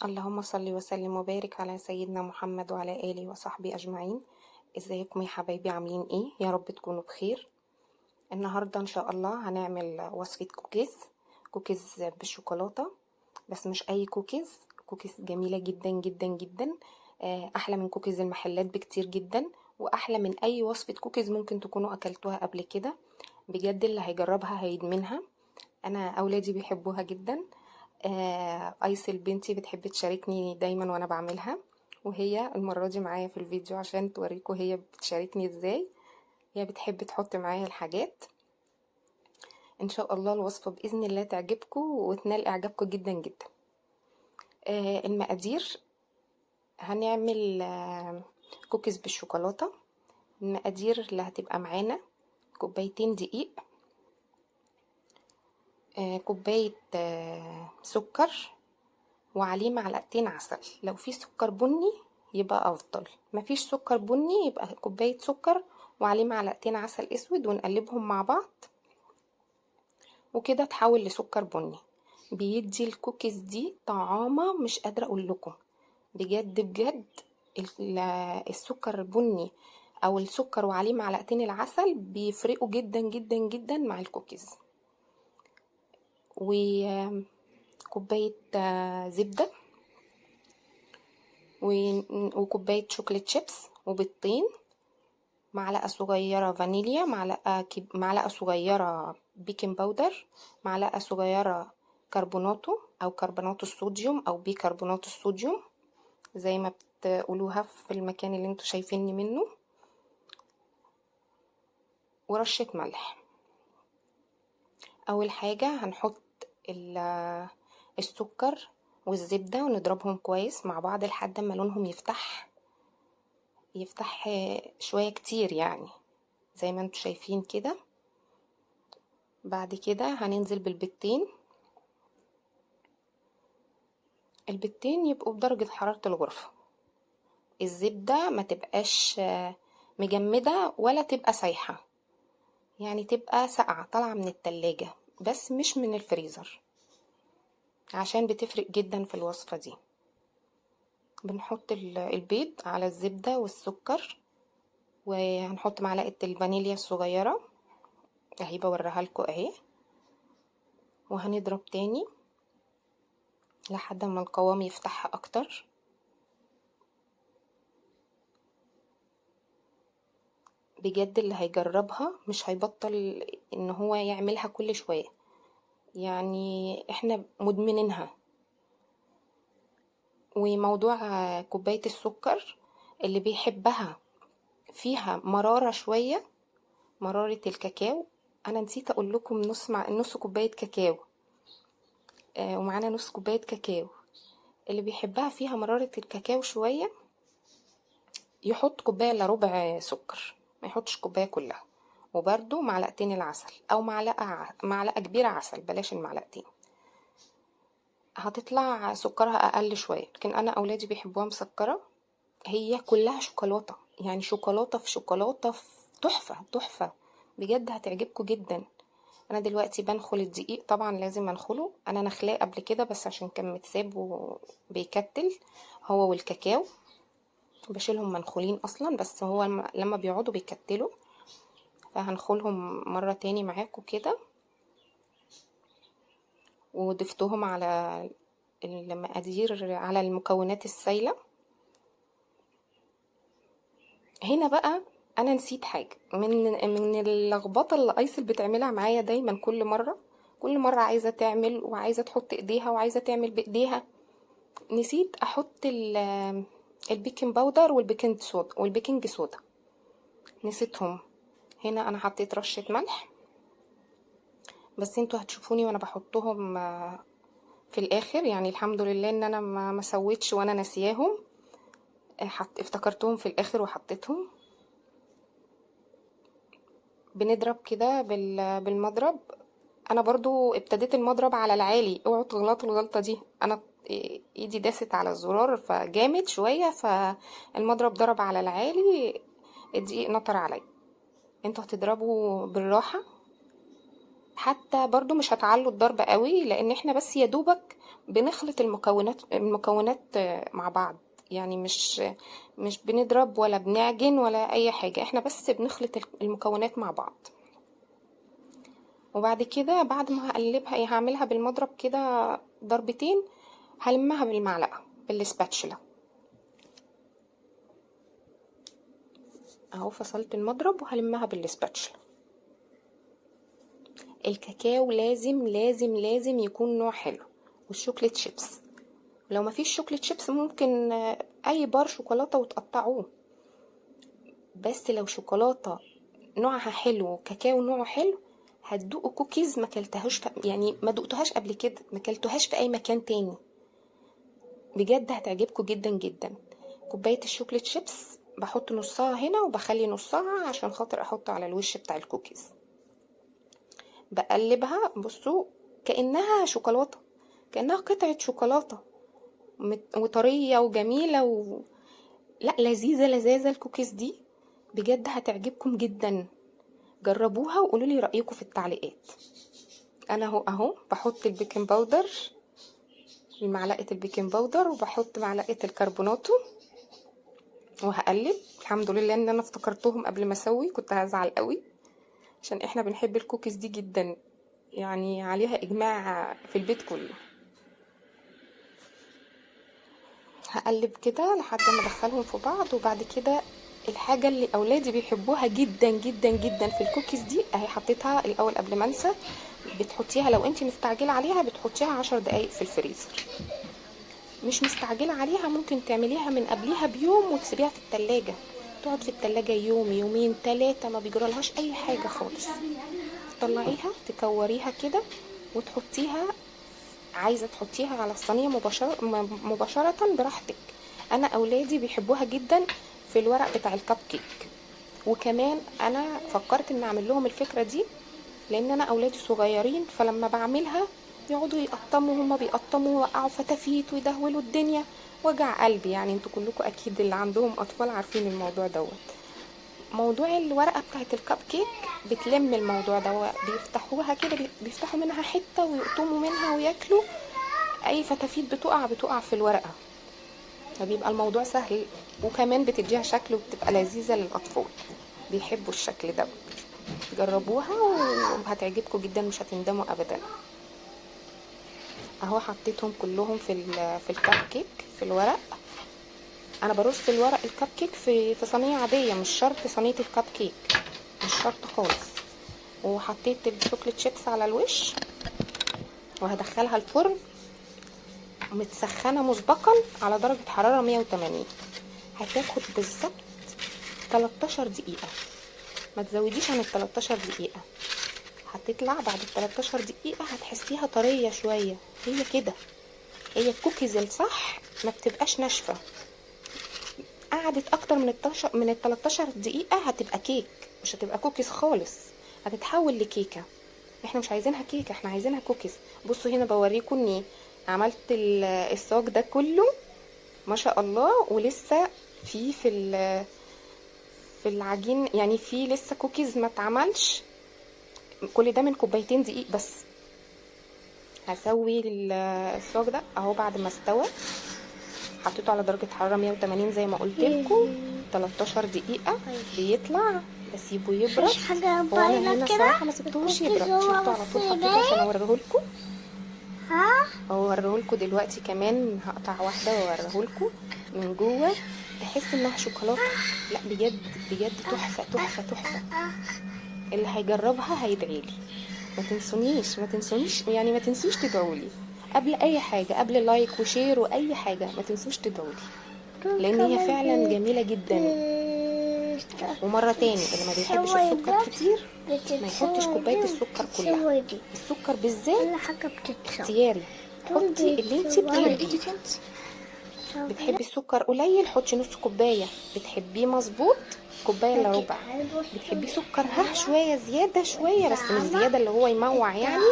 اللهم صل وسلم وبارك على سيدنا محمد وعلى آله وصحبه أجمعين. ازيكم يا حبايبي؟ عاملين ايه؟ يا رب تكونوا بخير. النهاردة ان شاء الله هنعمل وصفة كوكيز بالشوكولاتة. بس مش اي كوكيز، كوكيز جميلة جدا جدا جدا. احلى من كوكيز المحلات بكتير جدا، واحلى من اي وصفة كوكيز ممكن تكونوا اكلتوها قبل كده. بجد اللي هيجربها هيدمنها. انا اولادي بيحبوها جدا. ايسل بنتي بتحب تشاركني دايما وانا بعملها، وهي المرة دي معايا في الفيديو عشان توريكم هي بتشاركني ازاي. هي بتحب تحط معايا الحاجات. ان شاء الله الوصفة بإذن الله تعجبكم وتنال اعجابكم جدا جدا. المقادير: هنعمل كوكيز بالشوكولاتة. المقادير اللي هتبقى معانا: كوبايتين دقيق، كوباية سكر، وعليه معلقتين عسل. لو في سكر بني يبقى افضل، مفيش سكر بني يبقى كوباية سكر وعليه معلقتين عسل اسود، ونقلبهم مع بعض وكده تحول لسكر بني. بيدي الكوكيز دي طعامة مش قادرة اقول لكم. بجد بجد السكر البني او السكر وعليه معلقتين العسل بيفرقوا جدا جدا جدا مع الكوكيز. وكوباية زبدة، وكوباية شوكولات شيبس، وبيضتين، معلقة صغيرة فانيليا، معلقة صغيرة بيكنج باودر، معلقة صغيرة كربوناتو أو كربونات الصوديوم أو بيكربونات الصوديوم زي ما بتقولوها في المكان اللي انتوا شايفيني منه، ورشة ملح. أول حاجة هنحط السكر والزبدة ونضربهم كويس مع بعض لحد ما لونهم يفتح شوية كتير يعني زي ما انتوا شايفين كده. بعد كده هننزل بالبيضتين. البيضتين يبقوا بدرجة حرارة الغرفة. الزبدة ما تبقاش مجمدة ولا تبقى سايحة، يعني تبقى ساقعة طالعة من التلاجة بس مش من الفريزر، عشان بتفرق جدا في الوصفة دي. بنحط البيض على الزبدة والسكر، وهنحط معلقة الفانيليا الصغيرة اهي بوريها لكم اهي، وهنضرب تاني لحد ما القوام يفتح اكتر. بجد اللي هيجربها مش هيبطل ان هو يعملها كل شوية، يعني احنا مدمنينها. وموضوع كوباية السكر اللي بيحبها فيها مرارة شوية، مرارة الكاكاو. انا نسيت اقول لكم نص كوباية كاكاو، ومعانا نص كوباية كاكاو. اللي بيحبها فيها مرارة الكاكاو شوية يحط كوباية الا ربع سكر، ما يحطش كوباية كلها. وبرده معلقتين العسل او معلقة كبيرة عسل، بلاش المعلقتين. هتطلع سكرها اقل شوية، لكن انا اولادي بيحبوها مسكرة. هي كلها شوكولاتة، يعني شوكولاتة في شوكولاتة، في تحفة تحفة. بجد هتعجبكم جدا. انا دلوقتي بنخل الدقيق، طبعا لازم انخله، انا نخلاه قبل كده بس عشان كان متساب وبيكتل هو والكاكاو، بشيلهم منخولين اصلا، بس هو لما بيقعدوا بيكتلوا، فهنخلهم مرة تاني معاكم كده. وضفتهم على المقادير، على المكونات السائلة. هنا بقى انا نسيت حاجة من اللخبطة اللي ايسل بتعملها معايا دايما. كل مرة عايزة تعمل وعايزة تحط ايديها وعايزة تعمل بايديها. نسيت احط البيكنج باودر والبيكنج صودا نسيتهم. هنا انا حطيت رشة ملح، بس انتوا هتشوفوني وانا بحطهم في الاخر. يعني الحمد لله ان انا ما سويتش وانا ناسياهم، افتكرتهم في الاخر وحطيتهم. بنضرب كده بالمضرب. انا برضو ابتديت المضرب على العالي، اوعوا تغلطوا الغلطة دي. انا ايدي داست على الزرار فجامد شوية، فالمضرب ضرب على العالي، الدقيق نطر علي. انتوا هتضربوا بالراحة، حتى برضو مش هتعلوا الضرب قوي، لان احنا بس يا دوبك بنخلط المكونات مع بعض. يعني مش بنضرب ولا بنعجن ولا اي حاجة، احنا بس بنخلط المكونات مع بعض. وبعد كده بعد ما هقلبها هعملها بالمضرب كده ضربتين، هلمها بالمعلقة بالسباتشولا اهو. فصلت المضرب وهلمها بالسباتشولا. الكاكاو لازم لازم لازم يكون نوع حلو، والشوكليت شيبس لو ما فيش شوكليت شيبس ممكن اي بار شوكولاتة وتقطعوه. بس لو شوكولاتة نوعها حلو وكاكاو نوعه حلو، هتدوقوا كوكيز ما كلتهاش يعني ما دقتوهاش قبل كده، ما كلتوهاش في اي مكان تاني، بجد هتعجبكم جدا جدا. كوباية الشوكليت شيبس بحط نصها هنا وبخلي نصها عشان خاطر احطه على الوش بتاع الكوكيز. بقلبها بصوا كأنها شوكولاتة، كأنها قطعة شوكولاتة وطرية وجميلة لا لذيذة لذاذة الكوكيز دي، بجد هتعجبكم جدا. جربوها وقولوا لي رأيكم في التعليقات. انا اهو بحط البيكنج باودر، معلقة البيكنج باودر، وبحط معلقة الكربوناتو وهقلب. الحمد لله ان انا افتكرتهم قبل ما اسوي، كنت هزعل قوي عشان احنا بنحب الكوكيز دي جدا، يعني عليها اجماع في البيت كله. هقلب كده لحد ما ادخلهم في بعض. وبعد كده الحاجة اللي اولادي بيحبوها جدا جدا جدا في الكوكيز دي اهي، حطيتها الاول قبل ما انسى. بتحطيها لو انت مستعجله عليها بتحطيها 10 دقايق في الفريزر. مش مستعجله عليها ممكن تعمليها من قبليها بيوم وتسيبيها في التلاجة، تقعد في التلاجة يوم يومين 3 ما بيجرالهاش اي حاجه خالص. تطلعيها تكوريها كده وتحطيها، عايزه تحطيها على الصينيه مباشره براحتك. انا اولادي بيحبوها جدا في الورق بتاع الكب كيك. وكمان انا فكرت ان اعمل لهم الفكره دي لان انا اولادي صغيرين، فلما بعملها يقعدوا يقطموا، هما بيقطموا ويوقعوا فتافيت ويدهولوا الدنيا، وجع قلبي. يعني انتوا كلكم اكيد اللي عندهم اطفال عارفين الموضوع دوت. موضوع الورقه بتاعت الكب كيك بتلم الموضوع ده، بيفتحوها كده بيفتحوا منها حته ويقطموا منها وياكلوا، اي فتافيت بتقع في الورقه، فبيبقى الموضوع سهل. وكمان بتديها شكل وبتبقى لذيذه للاطفال، بيحبوا الشكل ده. جربوها وهتعجبكم جدا، مش هتندموا ابدا. اهو حطيتهم كلهم في الكب كيك في الورق. انا برص الورق الكب كيك في صينيه عاديه، مش شرط صينيه الكب كيك، مش شرط خالص. وحطيت الشوكليت شيبس على الوش وهدخلها الفرن متسخنه مسبقا على درجه حراره 180. هتاخد بالظبط 13 دقيقه، ما تزوديش عن ال 13 دقيقه. هتطلع بعد ال 13 دقيقه هتحسيها طريه شويه، هي كده. هي الكوكيز الصح ما بتبقاش ناشفه، قعدت اكتر من ال 13 دقيقه هتبقى كيك، مش هتبقى كوكيز خالص، هتتحول لكيكه. احنا مش عايزينها كيكه، احنا عايزينها كوكيز. بصوا هنا بوريكم اني عملت الصاج ده كله ما شاء الله، ولسه في العجين، يعني في لسه كوكيز ما اتعملش. كل ده من كوبايتين دقيق بس. هسوي الصاج ده اهو بعد ما استوى، حطيته على درجه حراره 180 زي ما قلت لكم. 13 دقيقه بيطلع، بسيبه يبرد. وانا هنا صراحه ما سبتوش يبرد، شلته على طول حطيته عشان اوريه لكم. اوريه لكم دلوقتي كمان، هقطع واحده واوريه لكم من جوه، تحس انها شوكولاته. لا بجد بجد تحفه تحفه تحفه. اللي هيجربها هيدعيلي. ما تنسونيش يعني، ما تنسوش تدعولي قبل اي حاجه، قبل لايك وشير واي حاجه، ما تنسوش تدعولي لان هي فعلا جميله جدا. ومره تاني اللي ما بيحبش السكر كتير ما يحطش كوبايه السكر كلها، السكر بالذات اختياري. حطي اللي انت بتحبيه. بتحبي السكر قليل حطي نص كوبايه، بتحبيه مظبوط كوبايه الا ربع. بتحبيه سكر شويه زياده شويه، بس مش زياده اللي هو يموع يعني،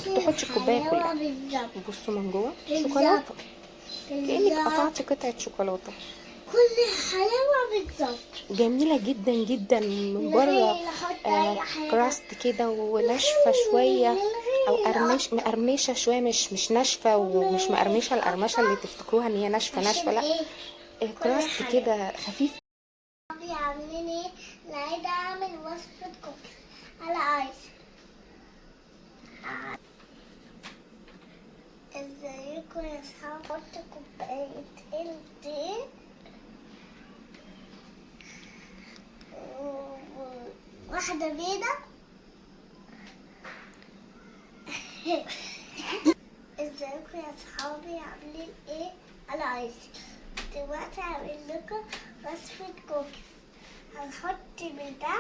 تحطي الكوبايه كلها. بصوا من جوه شوكولاته، كانك قطعتي قطعه شوكولاته. كل حلاوة بالظبط. جميلة جدا جدا من بره. نحط أي حاجة. كراست كده وناشفة شوية، أو مقرمشة شوية، مش ناشفة ومش مقرمشة القرمشة اللي تفتكروها إن هي ناشفة ناشفة، لأ. كراست كده خفيف. صحابي عاملين ايه؟ انا عايزة اعمل وصفة كوكيز على ايس. ازيكم يا صحاب؟ حط كوبايتين دقيق واحدة بيضة. ازيكم يا صحابي عاملين ايه؟ انا ايس. دلوقتي هعمل لكم وصفة كوكيز. هنحط من ده